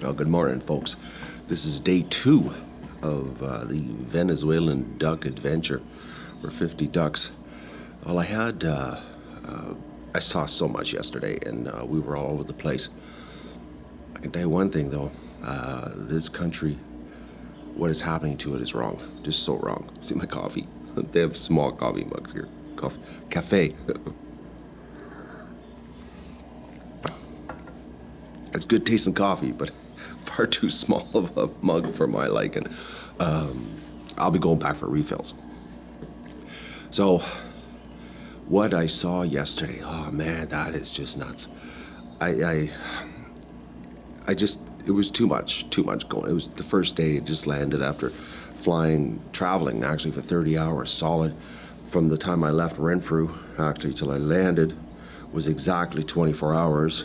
Good morning, folks. This is day 2 of the Venezuelan duck adventure for 50 ducks. Well, I saw so much yesterday, and we were all over the place. I can tell you one thing, though. This country, what is happening to it is wrong. Just so wrong. See my coffee? They have small coffee mugs here. Cafe. It's good tasting coffee, but far too small of a mug for my liking. I'll be going back for refills. So, what I saw yesterday, oh man, that is just nuts. I just, it was too much going. It was the first day, it just landed after traveling actually for 30 hours solid. From the time I left Renfrew, actually, till I landed, was exactly 24 hours.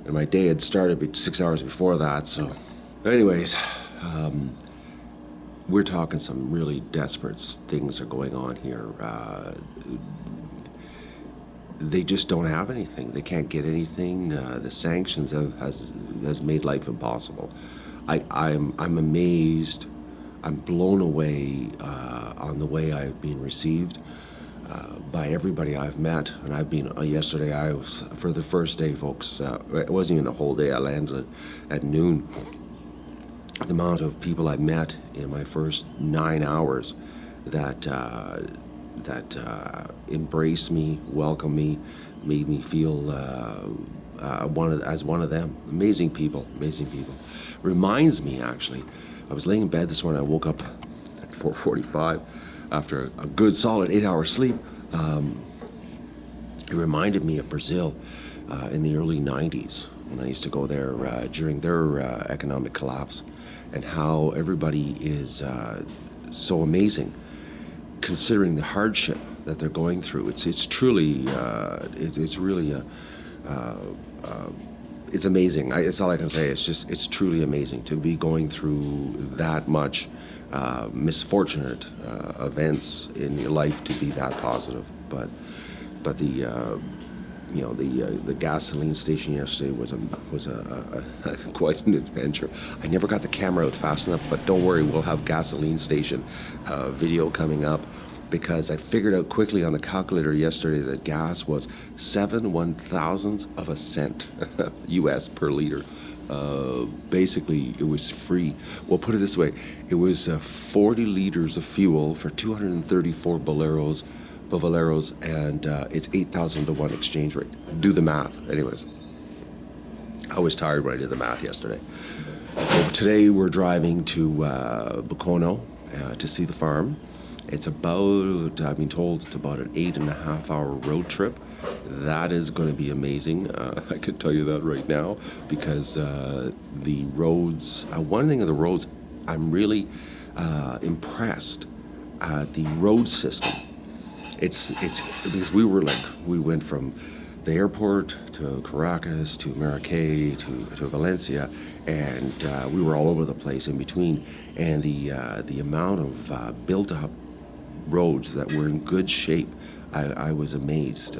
And my day had started 6 hours before that, so... Anyways, we're talking some really desperate things are going on here. They just don't have anything. They can't get anything. The sanctions has made life impossible. I'm amazed. I'm blown away on the way I've been received by everybody I've met. And I've been yesterday. I was for the first day, folks. It wasn't even a whole day. I landed at noon. The amount of people I met in my first 9 hours that embraced me, welcomed me, made me feel as one of them. Amazing people. Reminds me, actually, I was laying in bed this morning. I woke up at 4:45 after a good solid 8-hour sleep. It reminded me of Brazil in the early 90s when I used to go there during their economic collapse, and how everybody is so amazing considering the hardship that they're going through. It's truly it's really it's amazing. It's all I can say. It's truly amazing to be going through that much misfortunate events in your life to be that positive. But the the gasoline station yesterday was a quite an adventure. I never got the camera out fast enough, but don't worry, we'll have gasoline station video coming up, because I figured out quickly on the calculator yesterday that gas was 7/1000ths of a cent U.S. per liter. Basically, it was free. Well, put it this way, it was 40 liters of fuel for 234 Bavoleros, and it's 8,000 to 1 exchange rate. Do the math. Anyways, I was tired when I did the math yesterday. So today we're driving to Boconó to see the farm. It's about, I've been told, it's about an 8.5-hour road trip. That is going to be amazing. I can tell you that right now, because the roads, one thing of the roads, I'm really impressed at the road system. It's because we went from the airport to Caracas to Maracay to Valencia, and we were all over the place in between. And the amount of built up roads that were in good shape, I was amazed.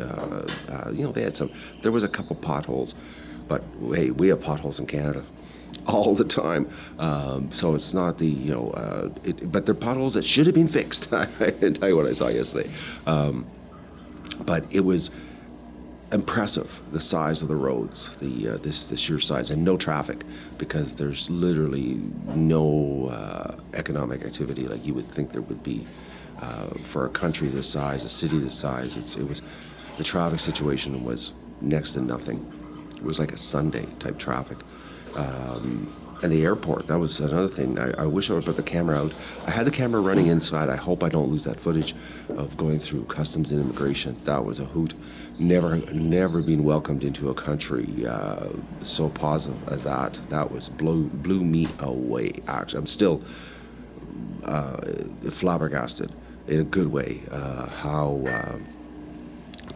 There was a couple potholes, but hey, we have potholes in Canada all the time. So it's not but they're potholes that should have been fixed. I can tell you what I saw yesterday. But it was impressive, the size of the roads, the sheer size, and no traffic, because there's literally no economic activity like you would think there would be for a country this size, a city this size. The traffic situation was next to nothing. It was like a Sunday type traffic. And the airport, that was another thing. I wish I would put the camera out. I had the camera running inside. I hope I don't lose that footage of going through customs and immigration. That was a hoot. Never been welcomed into a country so positive as that. That was blew me away, actually. I'm still flabbergasted in a good way how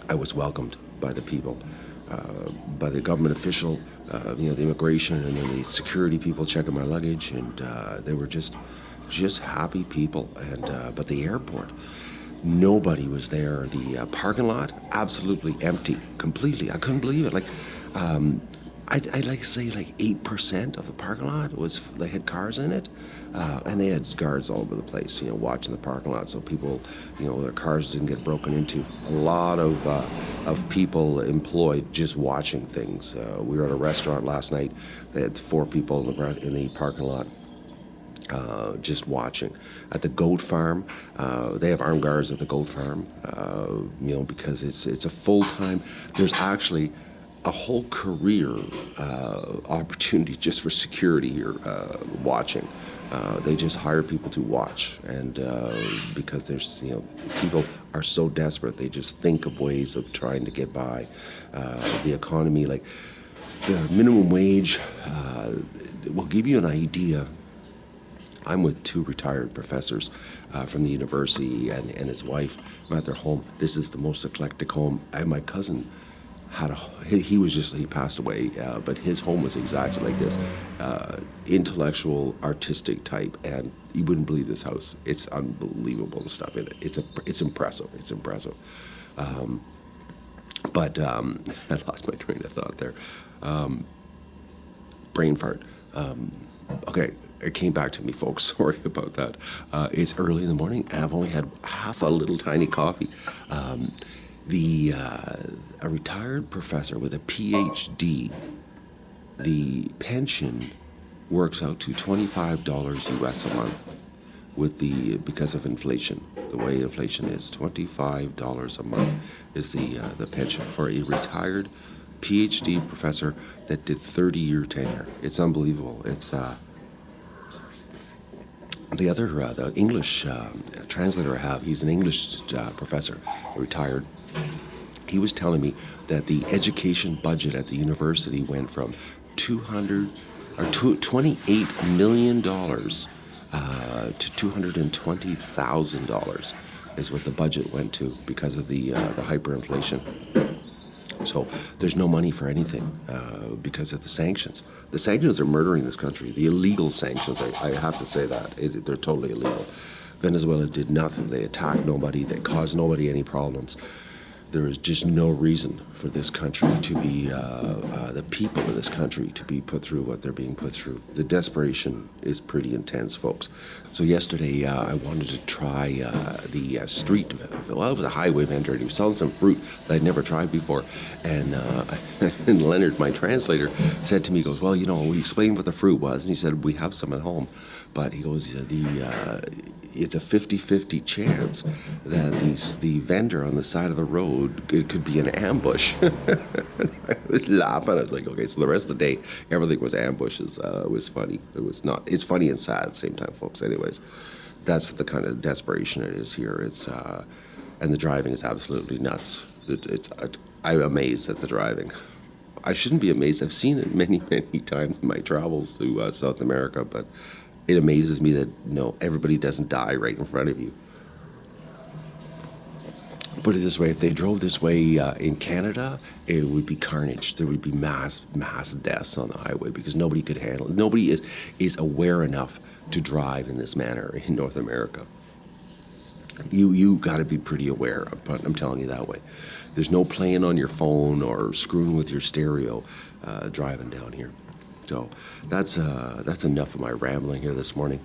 I was welcomed by the people. By the government official, the immigration, and then the security people checking my luggage, and they were just happy people. And but the airport, nobody was there. The parking lot, absolutely empty, completely. I couldn't believe it. I'd like to say like 8% of the parking lot was, they had cars in it, and they had guards all over the place, watching the parking lot, so people, their cars didn't get broken into. A lot of people employed just watching things. We were at a restaurant last night. They had 4 people in the parking lot. Just watching. At the goat farm, they have armed guards at the goat farm, because it's a full-time. There's actually a whole career opportunity just for security here, watching. They just hire people to watch, and because there's, people are so desperate, they just think of ways of trying to get by. The economy, like the minimum wage, will give you an idea. I'm with 2 retired professors from the university and his wife. I'm at their home. This is the most eclectic home. And my cousin had he passed away, but his home was exactly like this. Intellectual, artistic type, and you wouldn't believe this house. It's unbelievable, the stuff in it. It's impressive. It's impressive. But I lost my train of thought there. Brain fart. Okay. It came back to me, folks. Sorry about that. It's early in the morning, and I've only had half a little tiny coffee. A retired professor with a PhD, the pension works out to $25 US a month because of inflation. The way inflation is, $25 a month is the pension for a retired PhD professor that did 30-year tenure. It's unbelievable. It's the English translator I have, he's an English professor, retired. He was telling me that the education budget at the university went from $28 million to $220,000 is what the budget went to because of the hyperinflation. So there's no money for anything because of the sanctions. The sanctions are murdering this country. The illegal sanctions, I have to say that. They're totally illegal. Venezuela did nothing. They attacked nobody. They caused nobody any problems. There is just no reason for this country to be, the people of this country to be put through what they're being put through. The desperation is pretty intense, folks. So yesterday I wanted to try the street, well, it was a highway vendor, and he was selling some fruit that I'd never tried before. And, and Leonard, my translator, said to me, he goes, well, we explained what the fruit was, and he said, we have some at home. But he goes, it's a 50-50 chance that the vendor on the side of the road, it could be an ambush. I was laughing. I was like, okay, so the rest of the day, everything was ambushes. It was funny. It was not. It's funny and sad at the same time, folks. Anyways, that's the kind of desperation it is here. It's and the driving is absolutely nuts. I'm amazed at the driving. I shouldn't be amazed. I've seen it many, many times in my travels to South America, but it amazes me that everybody doesn't die right in front of you. Put it this way: if they drove this way in Canada, it would be carnage. There would be mass deaths on the highway because nobody could handle it. Nobody is aware enough to drive in this manner in North America. You got to be pretty aware. But I'm telling you that way. There's no playing on your phone or screwing with your stereo driving down here. So that's enough of my rambling here this morning.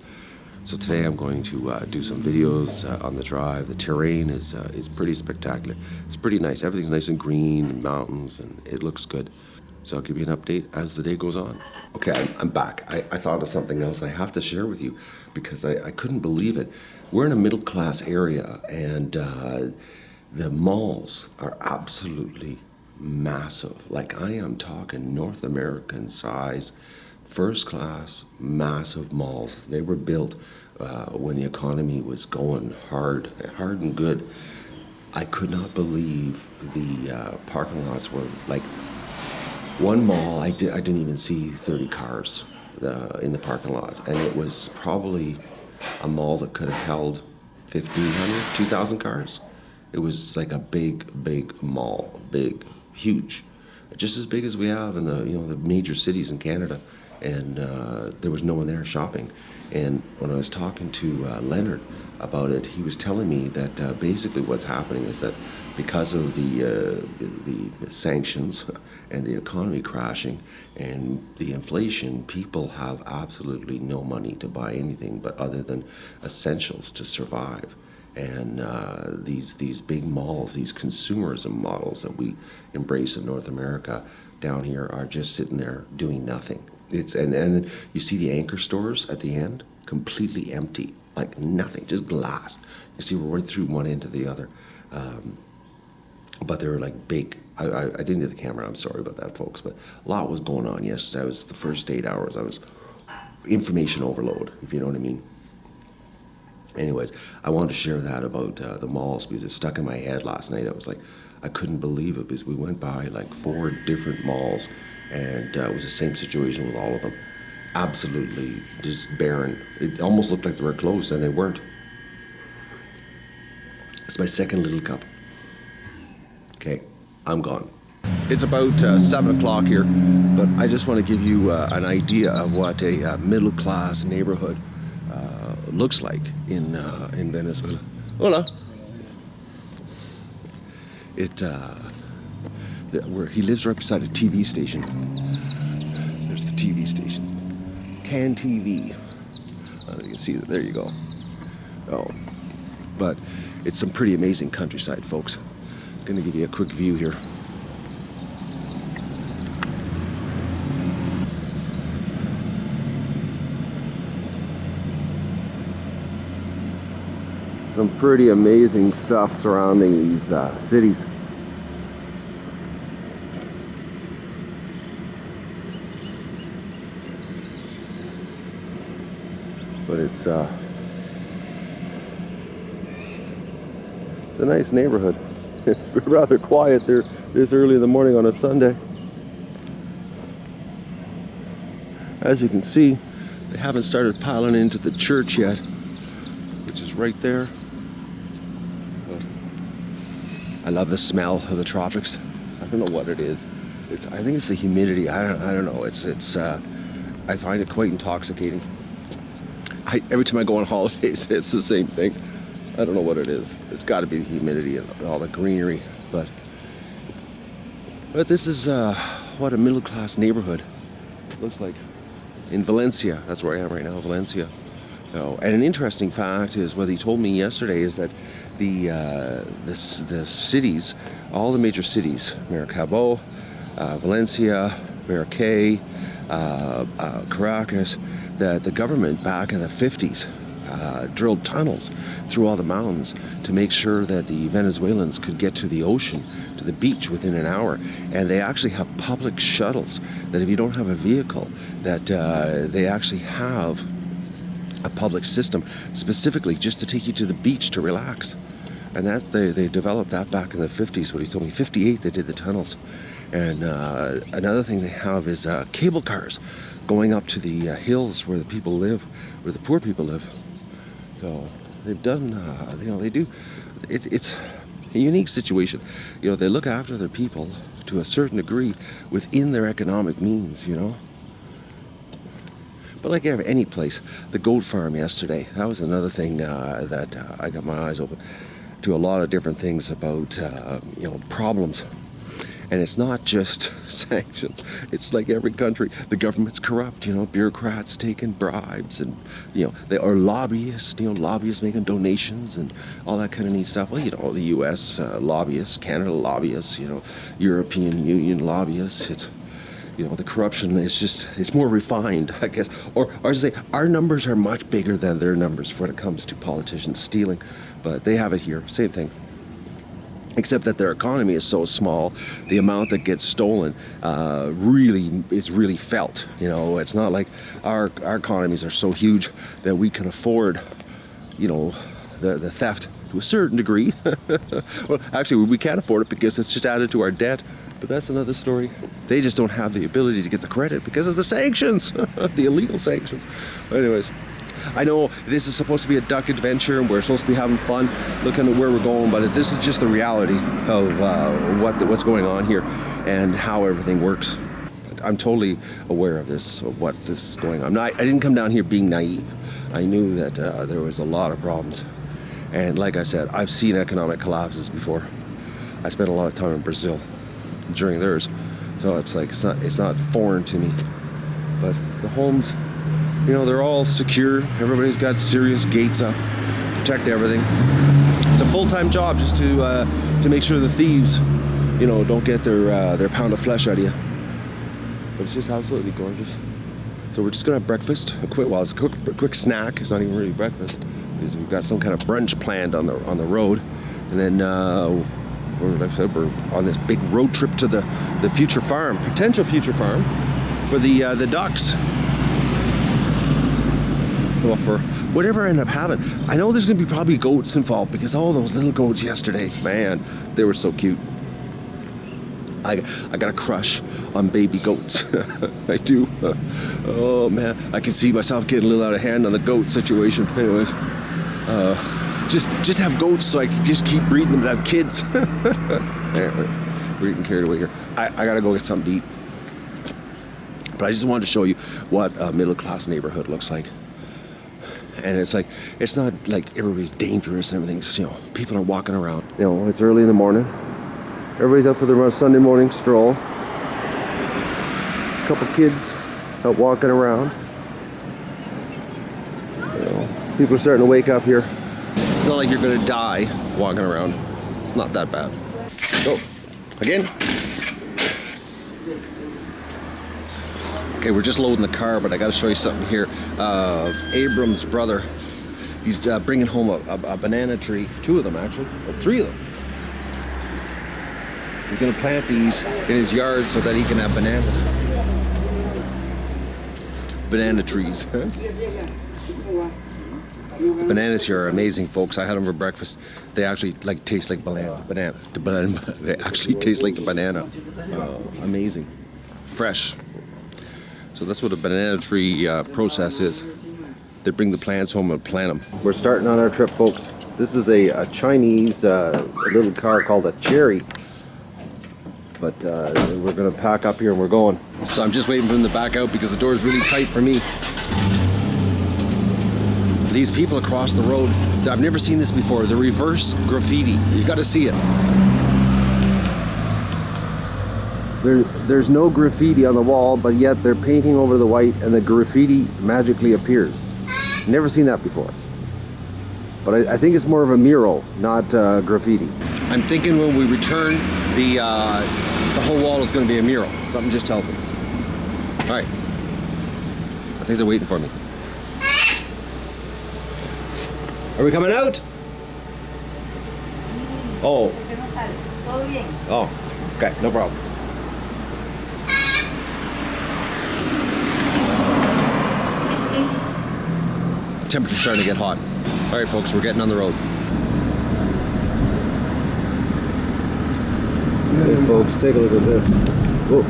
So today I'm going to do some videos on the drive. The terrain is pretty spectacular. It's pretty nice. Everything's nice and green and mountains, and it looks good. So I'll give you an update as the day goes on. Okay, I'm back. I thought of something else I have to share with you because I couldn't believe it. We're in a middle-class area, and the malls are absolutely massive. Like, I am talking North American size, first class, massive malls. They were built when the economy was going hard and good. I could not believe the parking lots were like one mall. I didn't even see 30 cars in the parking lot, and it was probably a mall that could have held 1,500, 2,000 cars. It was like a big mall, huge, just as big as we have in the the major cities in Canada. and there was no one there shopping. And when I was talking to Leonard about it, he was telling me that basically what's happening is that because of the sanctions and the economy crashing and the inflation, people have absolutely no money to buy anything but other than essentials to survive. And these big malls, these consumerism models that we embrace in North America down here are just sitting there doing nothing. And you see the anchor stores at the end, completely empty, like nothing, just glass. You see we're right through one end to the other. But they're like big. I didn't get the camera, I'm sorry about that, folks, but a lot was going on yesterday. It was the first 8 hours. I was information overload, if you know what I mean. Anyways, I wanted to share that about the malls because it stuck in my head last night. I was like, I couldn't believe it because we went by like 4 different malls and it was the same situation with all of them. Absolutely just barren. It almost looked like they were closed and they weren't. It's my second little cup. Okay, I'm gone. It's about 7 o'clock here, but I just want to give you an idea of what a middle-class neighborhood looks like in Venezuela. Hola. He lives right beside a TV station. There's the TV station. Can TV. You can see that. There you go. Oh, but it's some pretty amazing countryside, folks. I'm gonna give you a quick view here. Some pretty amazing stuff surrounding these cities. But it's a nice neighborhood. It's rather quiet there this early in the morning on a Sunday. As you can see, they haven't started piling into the church yet, which is right there. I love the smell of the tropics. I don't know what it is. I think it's the humidity. I don't know. I find it quite intoxicating. Every time I go on holidays, it's the same thing. I don't know what it is. It's got to be the humidity and all the greenery. But this is what a middle-class neighborhood looks like in Valencia. That's where I am right now, Valencia. And an interesting fact is what he told me yesterday is that the cities, all the major cities, Maracaibo, Valencia, Maracay, Caracas, that the government back in the 50s drilled tunnels through all the mountains to make sure that the Venezuelans could get to the ocean, to the beach within an hour. And they actually have public shuttles that if you don't have a vehicle, that they actually have a public system specifically just to take you to the beach to relax. And that they developed that back in the 50s, what he told me. 58 they did the tunnels. And another thing they have is cable cars going up to the hills where the people live, where the poor people live. So they've done, they do. It's a unique situation. They look after their people to a certain degree within their economic means, But like any place, the goat farm yesterday, that was another thing that I got my eyes open to a lot of different things about, problems. And it's not just sanctions. It's like every country. The government's corrupt, bureaucrats taking bribes and, they are lobbyists, lobbyists making donations and all that kind of neat stuff. Well, the U.S. Lobbyists, Canada lobbyists, European Union lobbyists. It's, the corruption is it's more refined, I guess. Or I should say, our numbers are much bigger than their numbers when it comes to politicians stealing. But they have it here, same thing. Except that their economy is so small, the amount that gets stolen is really felt. It's not like our economies are so huge that we can afford, the theft to a certain degree. Well, actually, we can't afford it because it's just added to our debt. But that's another story. They just don't have the ability to get the credit because of the sanctions, the illegal sanctions. Anyways, I know this is supposed to be a duck adventure and we're supposed to be having fun looking at where we're going, but this is just the reality of what's going on here and how everything works. I'm totally aware of this, of what's this going on. I didn't come down here being naive. I knew that there was a lot of problems. And like I said, I've seen economic collapses before. I spent a lot of time in Brazil during theirs. So it's like, it's not foreign to me. But the homes, you know, they're all secure. Everybody's got serious gates up, protect everything. It's a full-time job just to make sure the thieves, you know, don't get their pound of flesh out of you. But it's just absolutely gorgeous. So we're just gonna have breakfast. It's a quick snack. It's not even really breakfast because we've got some kind of brunch planned on the road, and then like I said, we're on this big road trip to the future farm, potential future farm for the ducks. Well, for whatever I end up having. I know there's gonna be probably goats involved because all those little goats yesterday, man, they were so cute. I got a crush on baby goats. I do. Oh man, I can see myself getting a little out of hand on the goat situation. Anyways, just have goats so I can just keep breeding them and have kids. Anyways, we're getting carried away here. I gotta go get something to eat. But I just wanted to show you what a middle-class neighborhood looks like. And it's like, it's not like everybody's dangerous and everything. Just, you know, people are walking around. You know, it's early in the morning. Everybody's out for their Sunday morning stroll. A couple kids out walking around. You know, people are starting to wake up here. It's not like you're gonna die walking around. It's not that bad. Go again. Okay, we're just loading the car, but I got to show you something here. Abram's brother, he's bringing home a banana tree. 2 of them actually, or 3 of them. He's gonna plant these in his yard so that he can have bananas. Banana trees. Bananas here are amazing, folks. I had them for breakfast. They actually taste like banana. They actually taste like the banana. Amazing, fresh. So that's what a banana tree process is. They bring the plants home and plant them. We're starting on our trip, folks. This is a Chinese little car called a Cherry. But we're gonna pack up here and we're going. So I'm just waiting for them to back out because the door is really tight for me. These people across the road, I've never seen this before. The reverse graffiti. You gotta see it. There's no graffiti on the wall, but yet they're painting over the white and the graffiti magically appears. Never seen that before. But I think it's more of a mural, not graffiti. I'm thinking when we return, the whole wall is going to be a mural. Something just tells me. All right. I think they're waiting for me. Are we coming out? Oh. Oh, okay, no problem. Temperature's starting to get hot. All right, folks, we're getting on the road. Hey, folks, take a look at this. Whoa.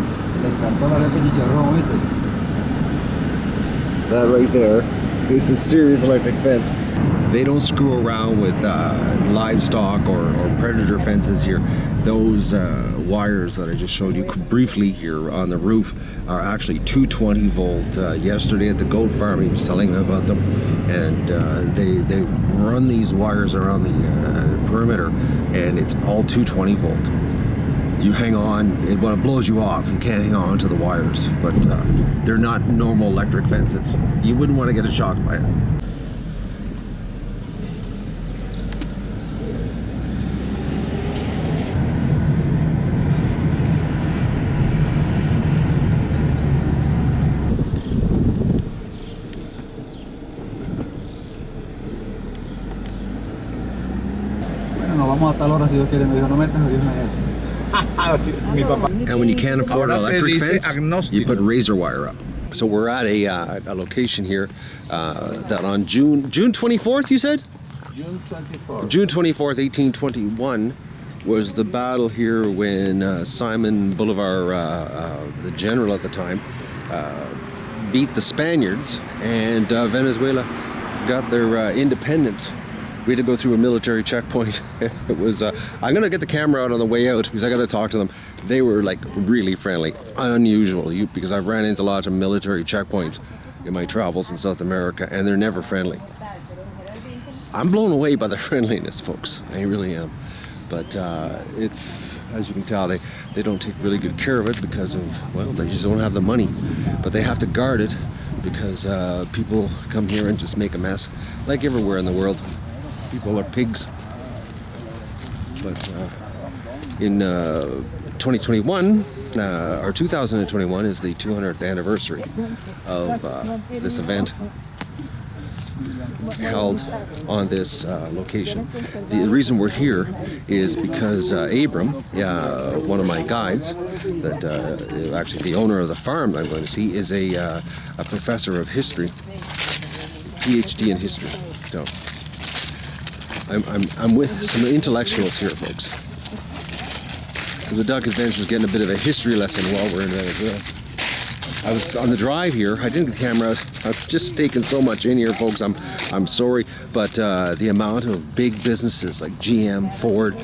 That right there is some serious electric fence. They don't screw around with livestock or predator fences here. Those wires that I just showed you briefly here on the roof are actually 220 volt. Yesterday at the goat farm, he was telling me about them, and they run these wires around the perimeter, and it's all 220 volt. You hang on, when it blows you off, you can't hang on to the wires, but they're not normal electric fences. You wouldn't want to get a shock by it. Vamos a tal hora si Dios quiere. Me dijo, no metas a Dios en eso. And when you can't afford an electric fence, you put razor wire up. So we're at a location here that on June 24th, you said? June 24th. June 24th, 1821 was the battle here when Simon Bolivar, the general at the time, beat the Spaniards, and Venezuela got their independence We had to go through a military checkpoint. It was, I'm going to get the camera out on the way out because I got to talk to them. They were like really friendly, unusual, because I've ran into lots of military checkpoints in my travels in South America, and they're never friendly. I'm blown away by their friendliness, folks. I really am. But it's, as you can tell, they don't take really good care of it because of, well, they just don't have the money. But they have to guard it because people come here and just make a mess, like everywhere in the world. People are pigs. But in 2021, or 2021 is the 200th anniversary of this event held on this location. The reason we're here is because Abram, one of my guides, that actually the owner of the farm I'm going to see, is a professor of history, PhD in history. So I'm with some intellectuals here, folks. The Duck Adventure is getting a bit of a history lesson while we're in Venezuela. I was on the drive here. I didn't get the camera out. I've just taken so much in here, folks. I'm sorry, but the amount of big businesses like GM, Ford,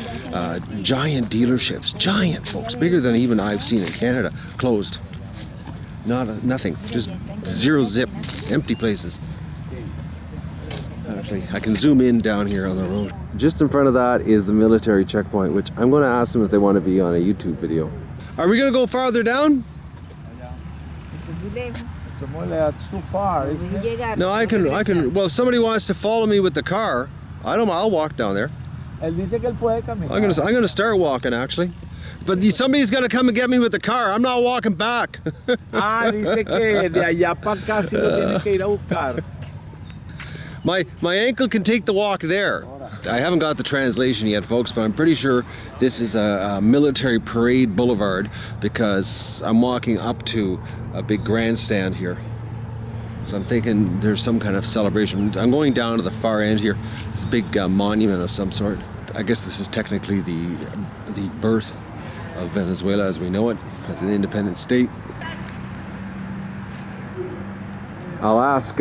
giant dealerships, giant, folks, bigger than even I've seen in Canada, closed. Nothing, just zero zip, empty places. Actually, I can zoom in down here on the road. Just in front of that is the military checkpoint, which I'm going to ask them if they want to be on a YouTube video. Are we going to go farther down? It's too far. No, I can. Well, if somebody wants to follow me with the car, I'll walk down there. Él dice que él puede caminar. I'm gonna start walking actually. But somebody's gonna come and get me with the car. I'm not walking back. Dice que de allá para acá sí lo tiene que ir a buscar. My ankle can take the walk there. I haven't got the translation yet, folks, but I'm pretty sure this is a military parade boulevard because I'm walking up to a big grandstand here. So I'm thinking there's some kind of celebration. I'm going down to the far end here. It's a big monument of some sort. I guess this is technically the birth of Venezuela as we know it, as an independent state. I'll ask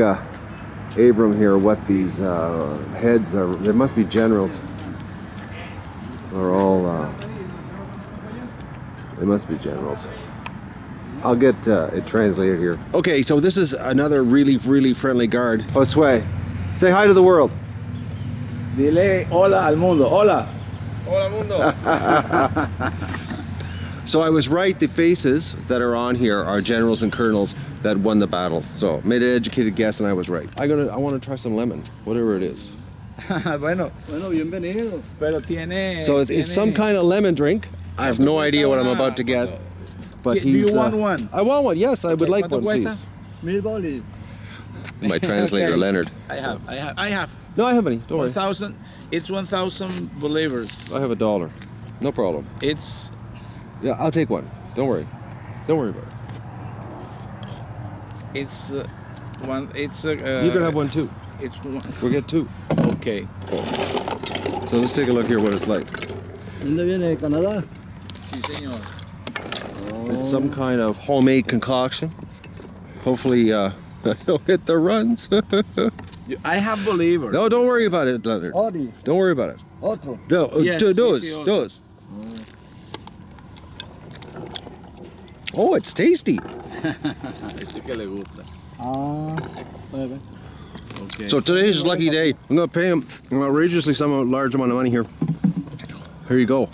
Abram here what these heads are. There must be generals. They're all they must be generals. I'll get it translated here. Okay, so this is another really friendly guard. Josue, say hi to the world. Dile hola al mundo. Hola. Hola mundo. So I was right, the faces that are on here are generals and colonels that won the battle. So made an educated guess and I was right. I want to try some lemon, whatever it is. Bueno, bienvenido. Pero tiene. So it's some kind of lemon drink. I have no idea what I'm about to get. But do you want one? I want one, yes, I would like one, cuesta? please. $1000. My translator, Leonard. I have. No, I have any, don't worry. 1,000. It's 1,000 bolivars. I have $1. No problem. It's. Yeah, I'll take one. Don't worry. Don't worry about it. It's one. It's. You can have one too. It's one. We'll get two. Okay. So let's take a look here what it's like. ¿Dónde viene? ¿De Canadá? Sí, señor. It's some kind of homemade concoction. Hopefully, I don't hit the runs. I have bolivars. No, don't worry about it, Leonard. Odi. Don't worry about it. Otro. No, Yes, dos. sí. Oh, it's tasty. Ese que le gusta. Okay. So today's a lucky day. I'm going to pay him an outrageously large amount of money here. Here you go.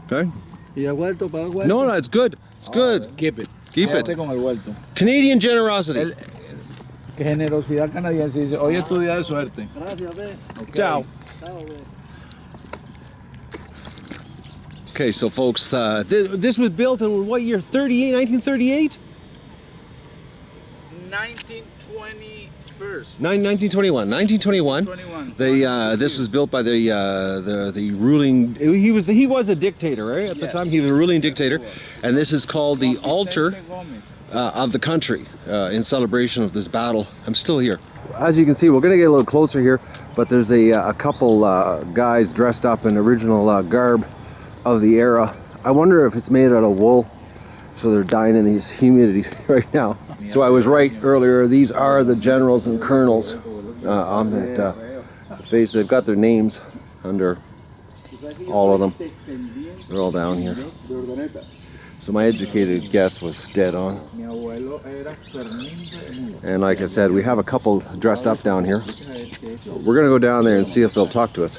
Okay? ¿Y el vuelto para el vuelto? No, it's good. It's good. Keep it. Keep it. Con el vuelto. Canadian generosity. Qué generosidad canadiense. Dice, hoy es tu día de suerte. Gracias, ve. Okay. Ciao. Chao, ve. Okay, so folks, this was built in what year? 1938? 1921. 1921. This was built by the ruling. He was a dictator, right? At the time, he was a ruling dictator, and this is called the altar of the country in celebration of this battle. I'm still here. As you can see, we're going to get a little closer here, but there's a couple guys dressed up in original garb of the era. I wonder if it's made out of wool, so they're dying in this humidity right now. So I was right earlier. These are the generals and colonels on that face. They've got their names under all of them. They're all down here. So my educated guess was dead on. And like I said, we have a couple dressed up down here. We're going to go down there and see if they'll talk to us.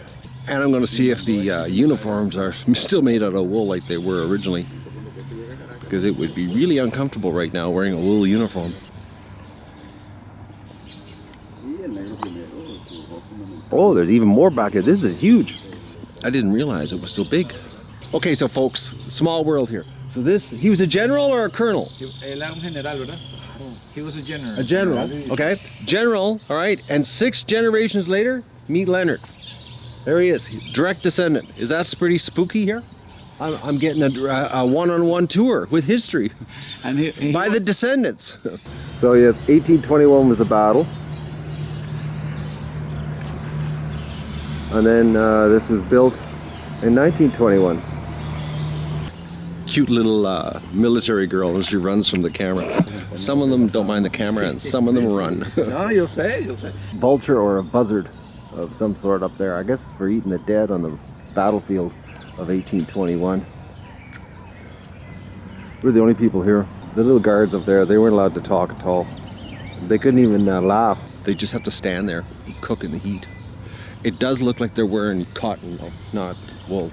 And I'm going to see if the uniforms are still made out of wool like they were originally. Because it would be really uncomfortable right now wearing a wool uniform. Oh, there's even more back here. This is huge. I didn't realize it was so big. Okay, so folks, small world here. So this, he was a general or a colonel? Él era un general, ¿verdad? He was a general. A general, okay. General, all right. And 6 generations later, meet Leonard. There he is, direct descendant. Is that pretty spooky here? I'm getting a one-on-one tour with history And he by the descendants. So yeah, 1821 was the battle. And then this was built in 1921. Cute little military girl as she runs from the camera. Some of them don't mind the camera and some of them run. No, you'll say. Vulture or a buzzard of some sort up there, I guess for eating the dead on the battlefield of 1821. We're the only people here. The little guards up there, they weren't allowed to talk at all. They couldn't even laugh. They just have to stand there and cook in the heat. It does look like they're wearing cotton though, not wool.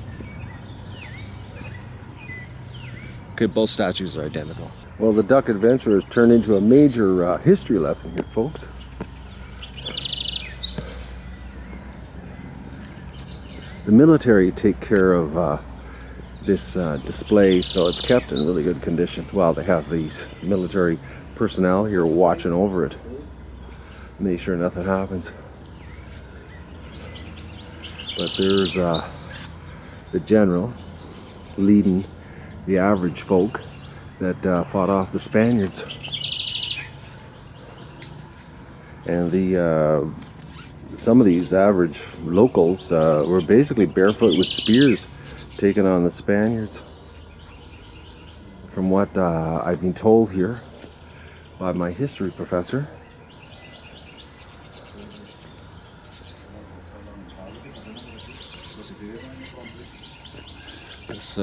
Okay, both statues are identical. Well, the duck adventure has turned into a major history lesson here, folks. The military take care of this display, so it's kept in really good condition. Well, they have these military personnel here watching over it, make sure nothing happens. But there's the general leading the average folk that fought off the Spaniards. And the some of these average locals were basically barefoot with spears taking on the Spaniards. From what I've been told here by my history professor. Let's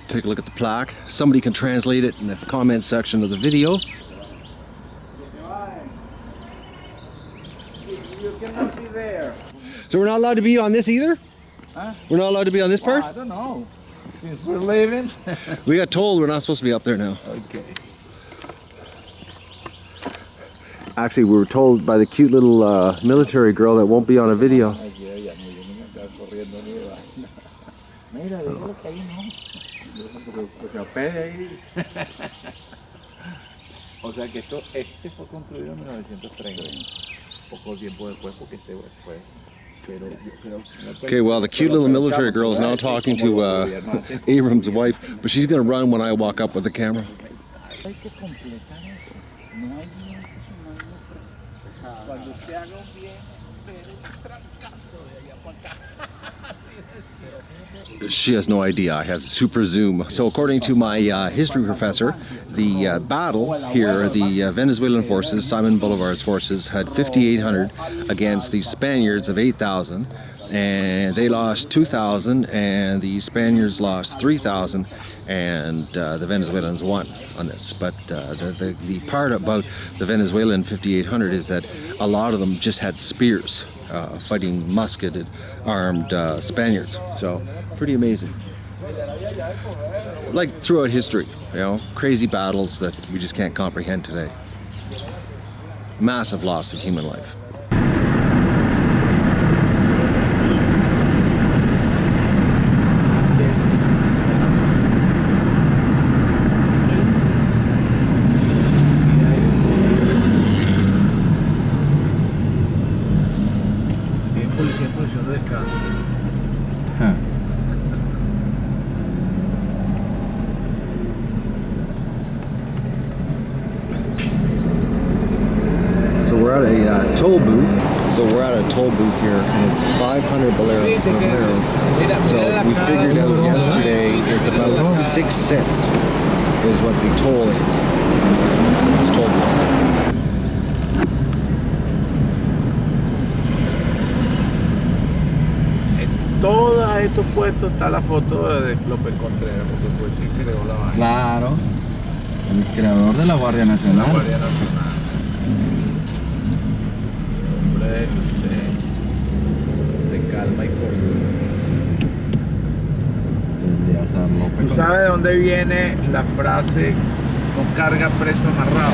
take a look at the plaque. Somebody can translate it in the comment section of the video. You cannot be there. So we're not allowed to be on this either? Huh? We're not allowed to be on this part? I don't know. Since we're leaving. We got told we're not supposed to be up there now. Okay. Actually, we were told by the cute little military girl that won't be on a video. O sea que este fue construido en 1930, poco tiempo después porque este fue. Okay, well, the cute little military girl is now talking to Abram's wife, but she's going to run when I walk up with the camera. She has no idea. I have super zoom. So according to my history professor, the battle here, the Venezuelan forces, Simon Bolivar's forces, had 5,800 against the Spaniards of 8,000, and they lost 2,000, and the Spaniards lost 3,000, and the Venezuelans won on this. But the part about the Venezuelan 5,800 is that a lot of them just had spears, fighting musketed, armed Spaniards. So pretty amazing. Like throughout history, you know, crazy battles that we just can't comprehend today. Massive loss of human life. So we're at a toll booth. So we're at a toll booth here, and it's 500 boleros. So we figured out yesterday it's about 6 cents is what the toll is at this toll booth. de estos puestos está la foto de López Contreras, porque fue quien creó la vaina. Claro. El creador de la Guardia La Nacional. Guardia Nacional. Hombre de calma y cordura. Eleazar López. ¿Tú sabes de dónde viene la frase no carga preso amarrado?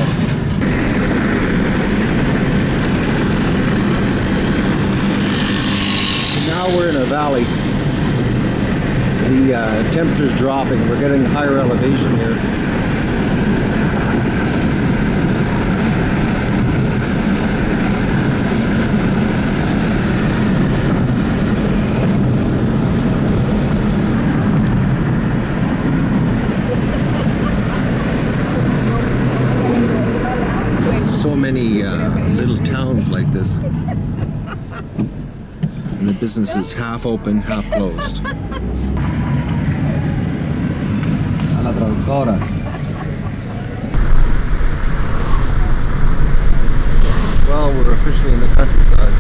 Now we're in a valley. The temperature's dropping. We're getting higher elevation here. So many little towns like this. And the business is half open, half closed. A la traductora. Well, we're officially in the countryside.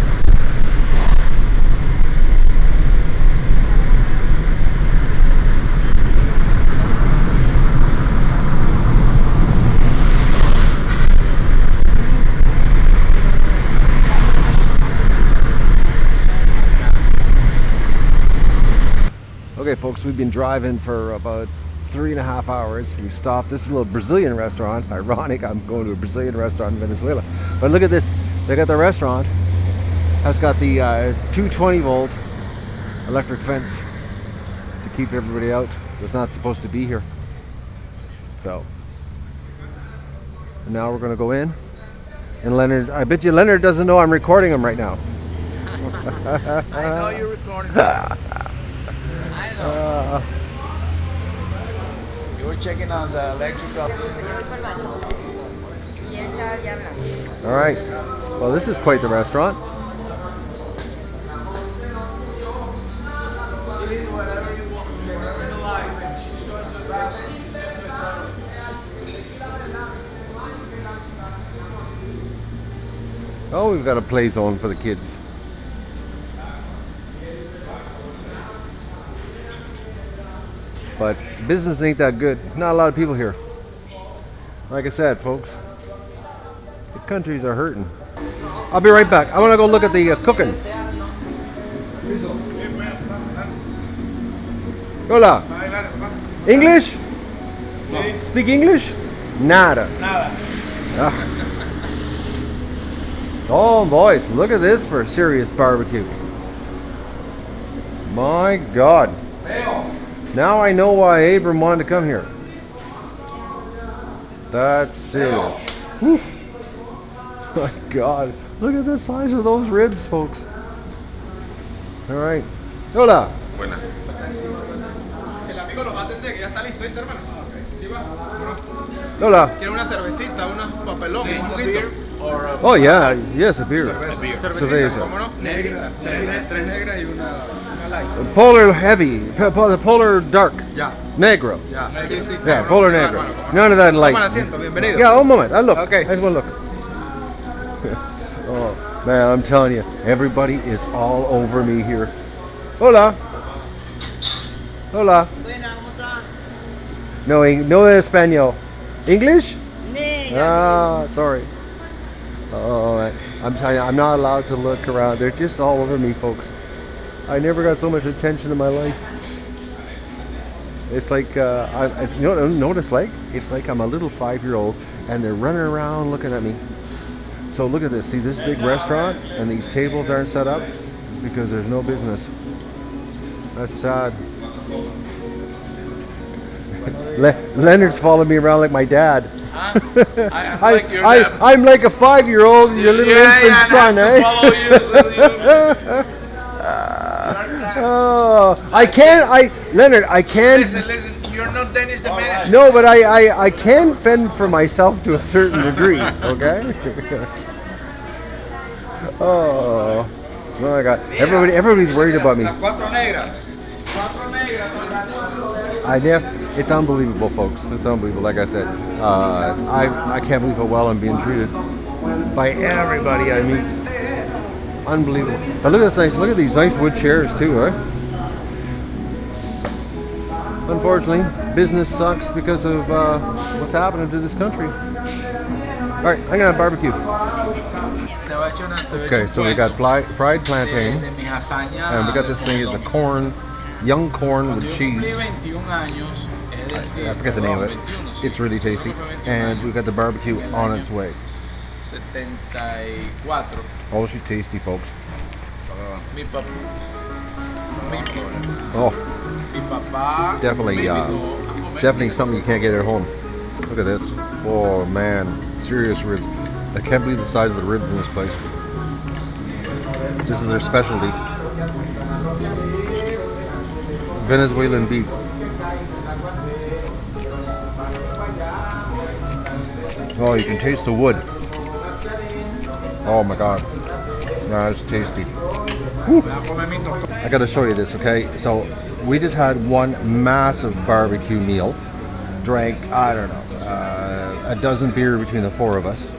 Okay, folks, we've been driving for about 3.5 hours. We stopped. This is a little Brazilian restaurant. Ironic, I'm going to a Brazilian restaurant in Venezuela. But look at this. They got the restaurant. Has got the 220-volt electric fence to keep everybody out that's not supposed to be here. So, and now we're going to go in. And Leonard, I bet you Leonard doesn't know I'm recording him right now. I know you're recording. You were checking on the electrical. All right. Well, this is quite the restaurant. Oh, we've got a play zone for the kids. But business ain't that good. Not a lot of people here. Like I said, folks, the countries are hurting. I'll be right back. I want to go look at the cooking. Hola. English? Speak English? Nada. Ah. Oh, boys, look at this for a serious barbecue. My God. Now I know why Abram wanted to come here. That's serious. Whew. My God. Look at the size of those ribs, folks. All right. Hola. Buenas. El amigo los va a atender, que ya está listo, ¿viste, hermano? ¿Sí va? Hola. ¿Quiere una cervecita, unos papelón, un juguito? Oh, yeah. Yes, a beer. Cervecita, Cerveza. ¿cómo no? Negra. Tres negras y una light. Polar heavy. Polar dark. Ya, Negro. ya. Sí, sí. Yeah, polar negro. None of that light. Toma el asiento, bienvenido. Yeah, one moment. I look. Okay. I just want to look. Oh, man, I'm telling you, everybody is all over me here. Hola. Hola. No, no español. English? Ah, sorry. Oh, I'm telling you, I'm not allowed to look around. They're just all over me, folks. I never got so much attention in my life. It's like, you know what it's like? It's like I'm a little 5-year-old and they're running around looking at me. So look at this. See this big restaurant and these tables aren't set up? It's because there's no business. That's sad. Leonard's following me around like my dad. I'm like a 5-year-old, your little infant son, eh? Oh, Leonard, I can't. Listen, you're not Dennis the Menace. No, but I can fend for myself to a certain degree, okay? Oh my God! Everybody's worried about me. It's unbelievable, folks. It's unbelievable. Like I said, I can't believe how well I'm being treated by everybody I meet. Unbelievable. But look at this nice. Look at these nice wood chairs too, huh? Unfortunately, business sucks because of what's happening to this country. All right, I'm gonna have barbecue. Okay, so we got fried plantain, and we got this thing. It's a corn, young corn with cheese. I forget the name of it. It's really tasty, and we got the barbecue on its way. Oh, she's tasty, folks. Oh, definitely something you can't get at home. Look at this. Oh man, serious ribs. I can't believe the size of the ribs in this place. This is their specialty. Venezuelan beef. Oh, you can taste the wood. Oh my god. That's tasty. Woo. I gotta show you this, okay? So we just had one massive barbecue meal. Drank, I don't know, a dozen beer between the four of us.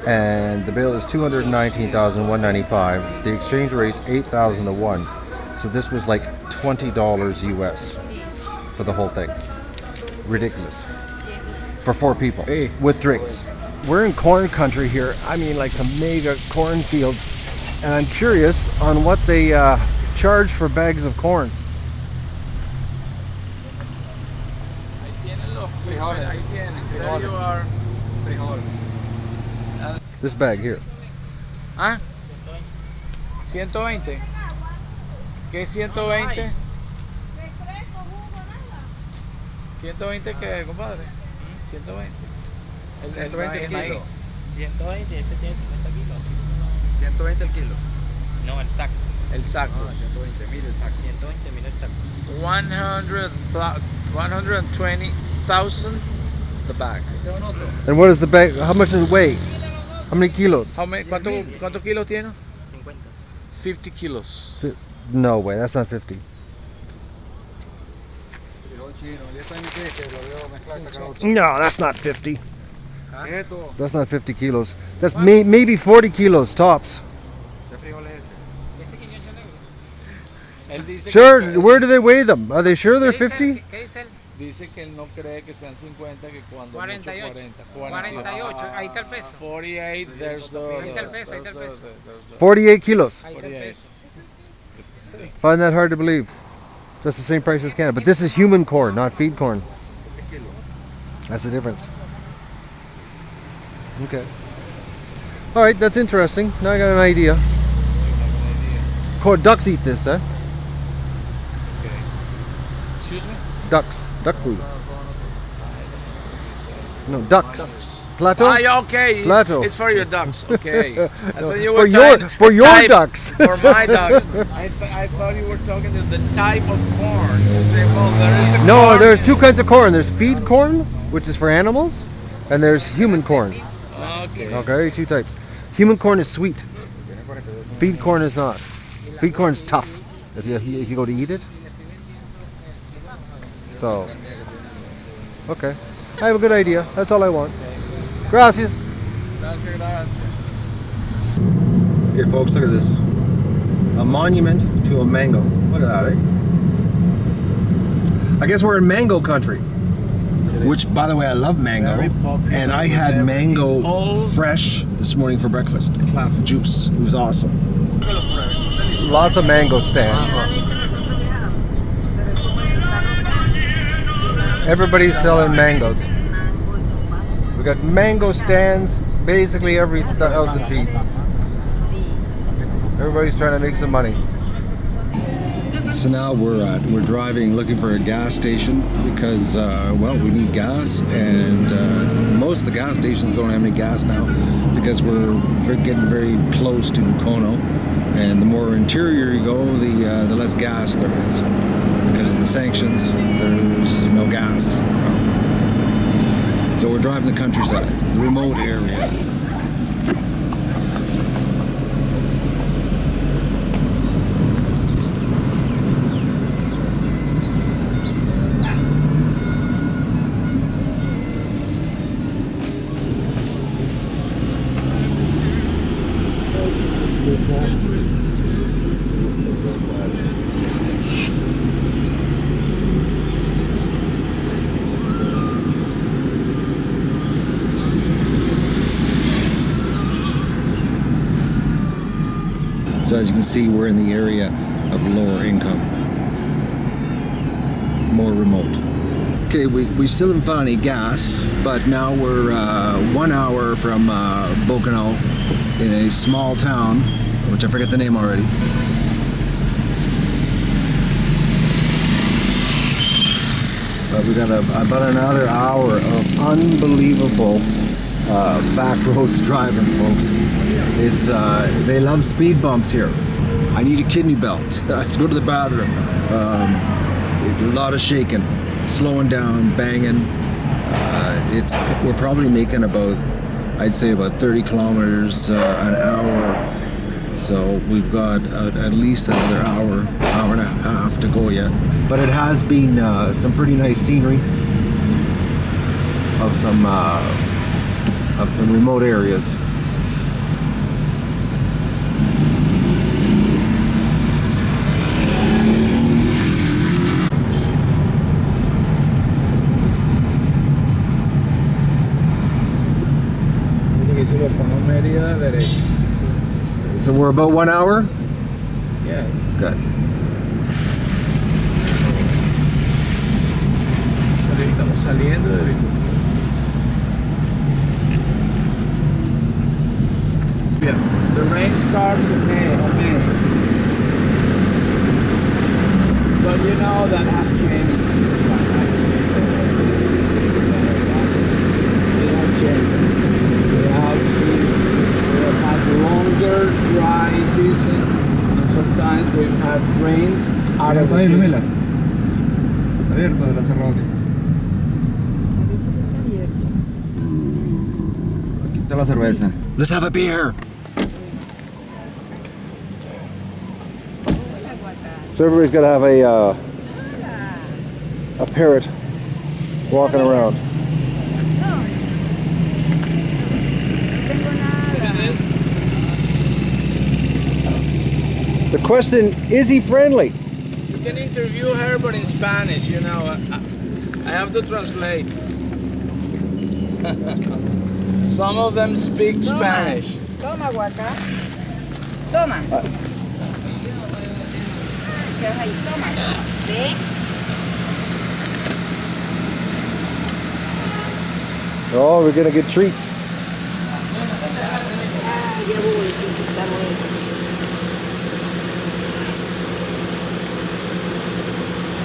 And the bill is $219,195. The exchange rate's 8,000 to 1. So this was like $20 US for the whole thing. Ridiculous. For 4 people with drinks. We're in corn country here. I mean, like some mega cornfields. And I'm curious on what they charge for bags of corn. There you are. This bag here. ¿Ah? 120. ¿Qué es 120? 120 qué, compadre? 120. El 120 kilo. 120, ese tiene 50 kilos. 120 el kilo. No, el saco. El saco. 120 mil el saco. 120 mil el saco. 120,000 the bag. And what is the bag? How much does it weigh? How many kilos? ¿Cuántos kilos tiene? 50. 50 kilos. No way, that's not 50. No, that's not 50. That's not 50 kilos. That's maybe 40 kilos tops. Sure, where do they weigh them? Are they sure they're 50? Dice que él no cree que sean 50, que cuando 48. 48, ahí está el peso. 48, there's the... Ahí está el peso, ahí está el peso. 48 kilos. Ahí está el peso. Find that hard to believe. That's the same price as Canada. But this is human corn, not feed corn. That's the difference. Okay. All right, that's interesting. Now I got an idea. Ducks eat this, huh? Excuse me? Ducks. Duck food. No, ducks. Plato? Okay. Plato. It's for your ducks. Okay. I thought you For were your type, ducks. For my ducks. I thought you were talking to the type of corn. You say, well, there is a No, corn. there's 2 kinds of corn. There's feed corn, which is for animals, and there's human corn. Okay. Okay, 2 types. Human corn is sweet. Feed corn is not. Feed corn is tough if you go to eat it. So, okay. I have a good idea. That's all I want. Gracias. Okay, folks, look at this. A monument to a mango. Look at that, eh? I guess we're in mango country. Which, by the way, I love mango. And I had mango fresh this morning for breakfast. Juice. It was awesome. Lots of mango stands. Everybody's selling mangoes. We got mango stands basically every 1,000 feet. Everybody's trying to make some money. So now we're driving, looking for a gas station because, well, we need gas, and most of the gas stations don't have any gas now because we're getting very close to Boconó, and the more interior you go, the less gas there is. Because of the sanctions, there's no gas. So we're driving the countryside, the remote area. So as you can see, we're in the area of lower income, more remote. Okay, we still haven't found any gas, but now we're 1 hour from Boconó in a small town, which I forget the name already. But we got about another hour of unbelievable back roads driving, folks. It's they love speed bumps here. I need a kidney belt. I have to go to the bathroom. A lot of shaking, slowing down, banging. We're probably making about, I'd say about 30 kilometers an hour. So we've got at least another hour and a half to go yet. But it has been some pretty nice scenery of some remote areas. So we're about 1 hour? Yes. Good. Estamos saliendo de Vicuña. Yeah, the rain starts in May. But you know that has changed. It has changed. We have had longer dry season, and sometimes we've had rains out of the season. Abierto de la cerrada. Aquí está la cerveza. Let's have a beer. So everybody's got to have a parrot walking around. The question, is he friendly? You can interview her, but in Spanish, you know. I have to translate. Some of them speak Spanish. Toma, guaca. Toma. Toma. ¿Ve? Oh, we're gonna get treats.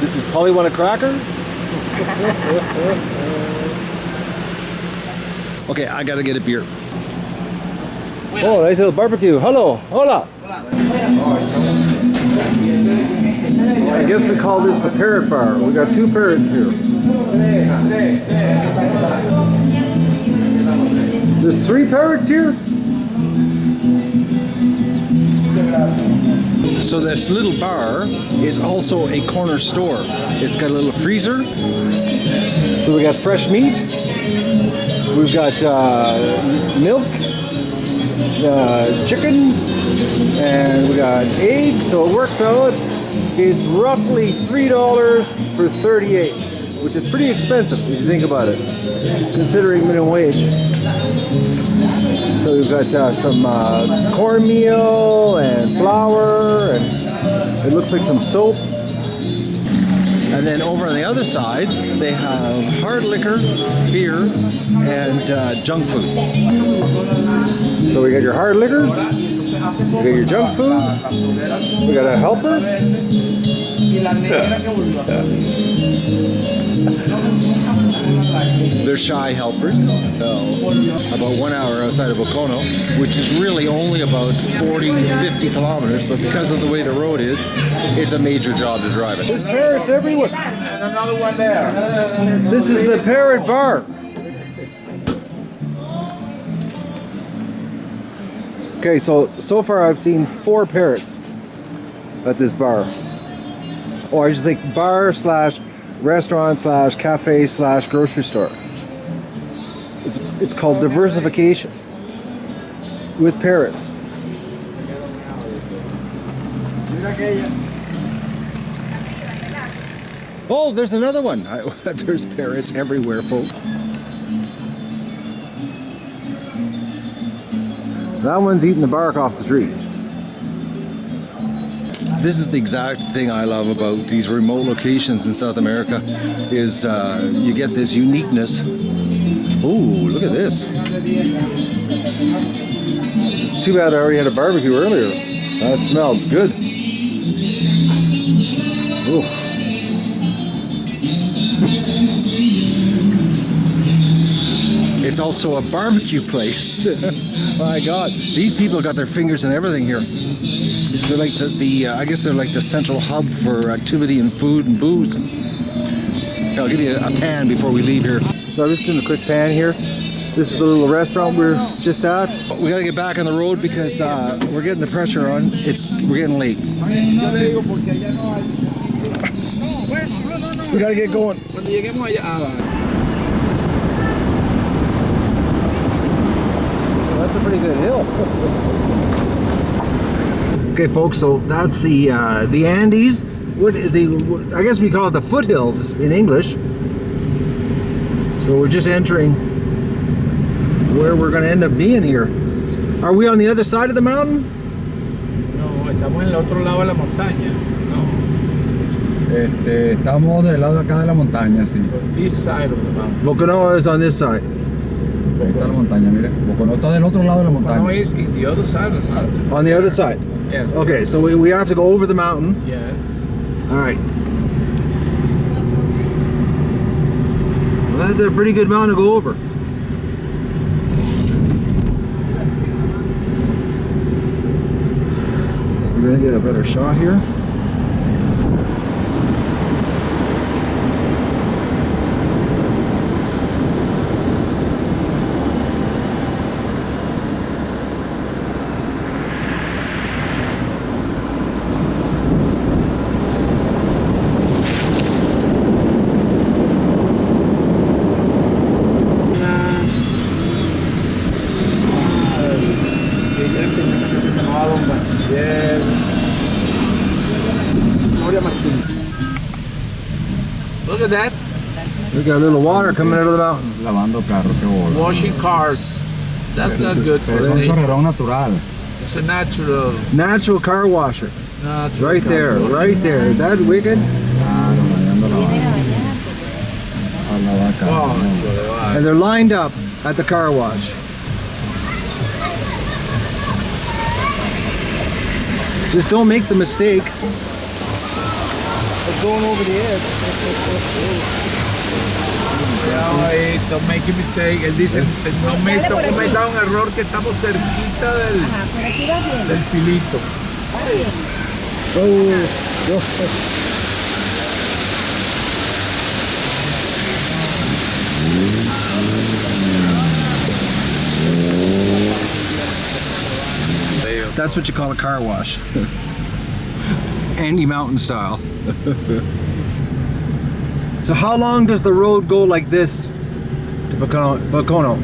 This is Polly want a cracker? Okay, I gotta get a beer. Oh, nice little barbecue. Hello, hola. I guess we call this the Parrot Bar. We got 2 parrots here. There's 3 parrots here? So this little bar is also a corner store. It's got a little freezer. So we got fresh meat. We've got milk, chicken, and we got eggs. So it works out. It's roughly $3 for 38, which is pretty expensive if you think about it, considering minimum wage. So we've got some cornmeal and flour, and it looks like some soaps. And then over on the other side, they have hard liquor, beer, and junk food. So we got your hard liquors, we got your junk food, we got a helper. They're shy helpers. So about 1 hour outside of Boconó, which is really only about 40, 50 kilometers, but because of the way the road is, it's a major job to drive it. There's parrots everywhere. And another one there. This is the Parrot Bar. Okay, so far I've seen 4 parrots at this bar. Or I should say bar slash restaurant slash cafe slash grocery store. It's called diversification with parrots. Oh, there's another one. There's parrots everywhere, folks. That one's eating the bark off the tree. this is the exact thing I love about these remote locations in South America is you get this uniqueness. Ooh, look at this. It's too bad I already had a barbecue earlier. That smells good. Ooh. It's also a barbecue place. My God, these people got their fingers in everything here. They're like I guess they're like the central hub for activity and food and booze. Here, I'll give you a pan before we leave here. So I'm just doing a quick pan here. This is the little restaurant we're just at. We gotta get back on the road because we're getting the pressure on. We're getting late. We gotta get going. That's a pretty good hill. Okay, folks. So that's the Andes. I guess we call it the Foothills in English. So we're just entering where we're going to end up being here. Are we on the other side of the mountain? No, estamos en el otro lado de la montaña. No. Estamos del lado acá de la montaña, sí. This side of the mountain. Boconó is on this side. Ahí está la montaña, mire. Boconó está del otro lado de la montaña. Boconó is in the other side of the mountain. On the other side? Yes. Okay, so we have to go over the mountain. Yes. All right. Well, that's a pretty good mountain to go over. We're gonna get a better shot here. Look at that. We got a little water coming out of the mountain. Lavando carro, qué bola. Washing cars. That's not good for Es un me. chorrerón natural. It's a natural. Natural car washer. Natural Right there, car wash. right there. Is that wicked? Claro, lavando a la vaca. Oh, And they're lined up at the car wash. Just don't make the mistake of going over the edge. Ay, don't make a mistake. Él dice, no cometa un error que estamos cerquita del filito. That's what you call a car wash. Andy Mountain style. So how long does the road go like this to Boconó?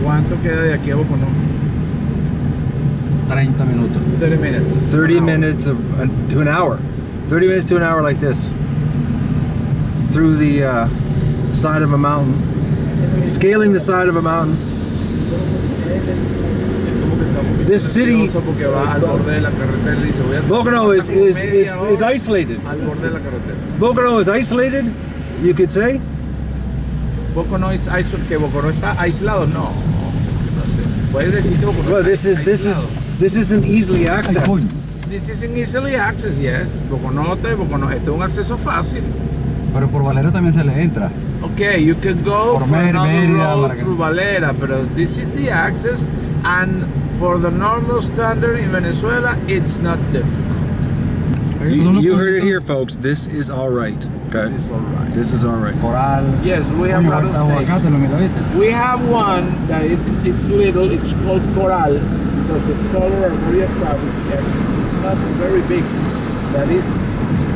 ¿Cuánto queda de aquí a Boconó? 30 minutos. 30 minutes. 30 minutes to an hour. 30 minutes to an hour like this. Through the side of a mountain. Scaling the side of a mountain. This city, Boconó is isolated. Boconó is isolated, you could say. Boconó is isolated. Que Boconó está aislado, no. Puedes decir que Boconó Well, está this isn't easily accessed. This isn't easily accessed, yes. Boconó es un acceso fácil. Pero por Valera también se le entra. Okay, you can go Por for another Mérida, road through Valera, but this is the access, and for the normal standard in Venezuela, it's not difficult. You heard it here, folks. This is all right. Okay. This is all right. This is all right. Coral. Yes, we have rattlesnakes. Aguacate, lo mira, ¿viste? We have one that it's little. It's called coral because the color are very attractive. And it's not very big. That is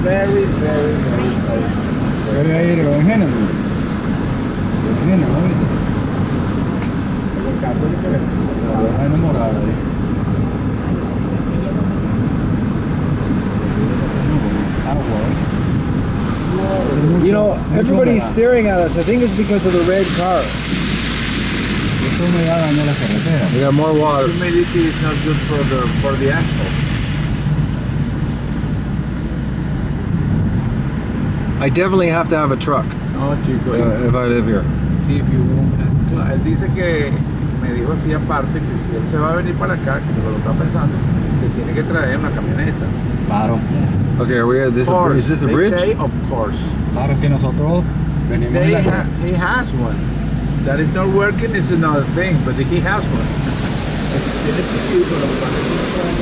very, very, very nice. Debe ir con género. Género, ¿viste? Está enamorada. You know, everybody's staring at us. I think it's because of the red car. We got more water. Humidity is not good for the asphalt. I definitely have to have a truck No, chico. if I live here. If you want, él dice que me dijo así aparte que si él se va a venir para acá, que lo está pensando, se tiene que traer una camioneta. Claro. Okay, are we at this? Of Is this a they bridge? say, of course. Claro que nosotros venimos He en la... has one. That is not working is another thing, but he has one. Tiene que ir, pero lo que pasa es que no puede hacer.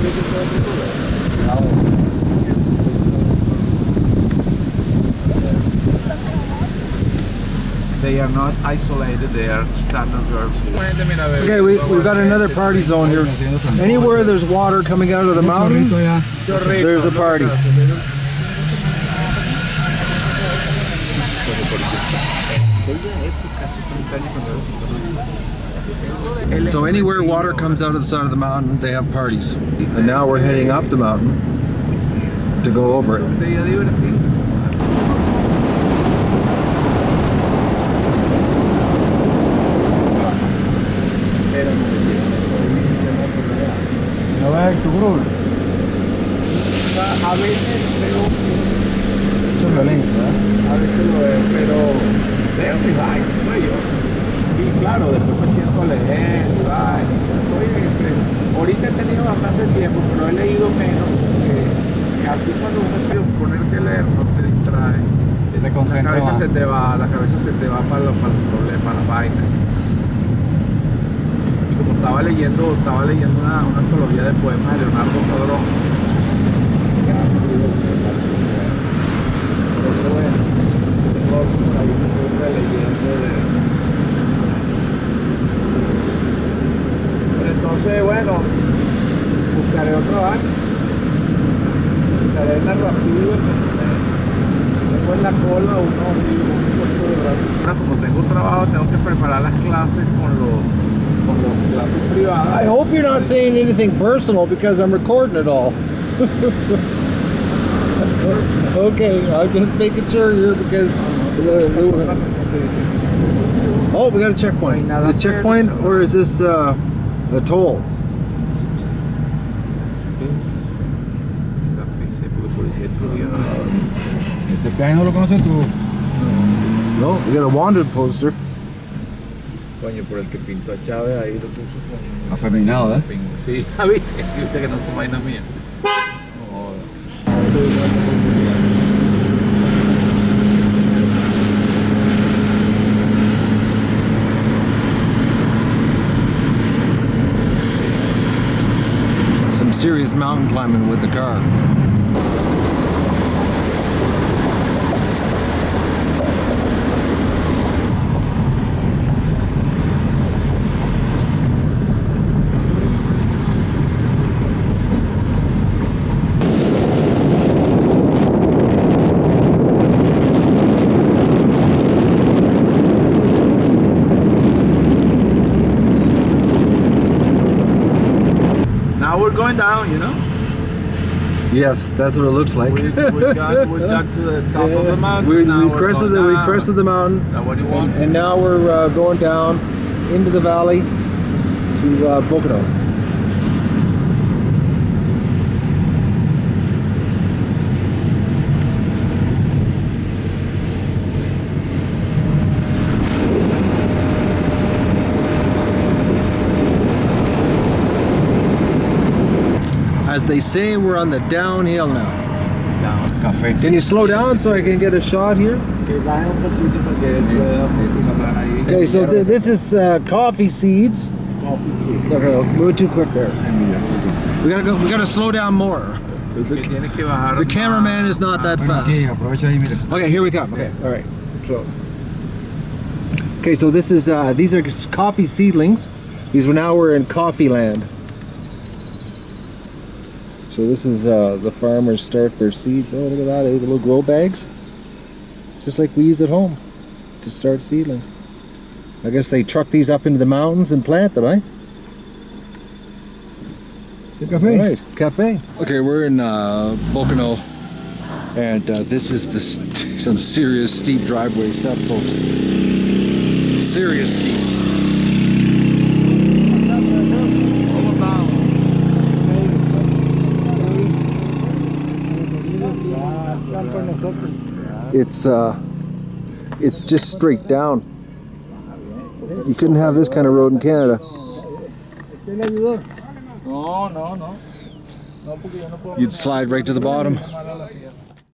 They are not isolated, they are standard girls. Okay, we've got another party zone here. Anywhere there's water coming out of the mountain, there's a party. So anywhere water comes out of the side of the mountain, they have parties. And now we're heading up the mountain to go over it. A veces veo a veces lo veo, pero veo mi vaina, no yo. Y claro, después me siento a leer, mi vaina. Ahorita he tenido bastante tiempo, pero he leído menos, porque así cuando uno quiere ponerte a leer no te distrae. Te concentra La cabeza más. se te va, la cabeza se te va para los problemas, para las vainas. Y como estaba leyendo una antología de poemas de Leonardo Padrón. Pero entonces, bueno, buscaré otro año. Buscaré narrativa. Tengo en la cola un puesto de brazo. Como tengo trabajo, tengo que preparar las clases con los clases privadas. I hope you're not saying anything personal because I'm recording it all. Okay, I'm just making sure here because oh, we got a checkpoint. The checkpoint, or is this a toll? Este peaje no lo conoces tú. No, we got a wanted poster. Coño, por el que pintó a Chávez ahí lo puso con... Afeminado, ¿eh? Sí, viste que no son vainas mías. Some serious mountain climbing with the car. Now we're going down, you know? Yes, that's what it looks like. We got to the top of the mountain. We Now we're crested going we down. crested the mountain, Now what do you want? and now we're going down into the valley to Boconó. As they say, we're on the downhill now. Café. Can you slow down so I can get a shot here? Que baje un poquito porque pueda hablar ahí. Okay, so this is coffee seeds. Coffee seeds. Okay, moving too quick there. We gotta slow down more. Que tiene que bajar The cameraman is not that fast. Aquí, aprovecha ahí, mira. Okay, here we come. Okay, all right. Okay, so this is these are coffee seedlings. Now we're in coffee land. So this is the farmers start their seeds. Oh, look at that! The little grow bags, just like we use at home to start seedlings. I guess they truck these up into the mountains and plant them, eh? ¿Sí, café? All right, cafe. Okay, we're in Boconó, and this is some serious steep driveway stuff, folks. Serious steep. It's just straight down. You couldn't have this kind of road in Canada. No, no, no. No, porque yo no puedo. You'd slide right to the bottom.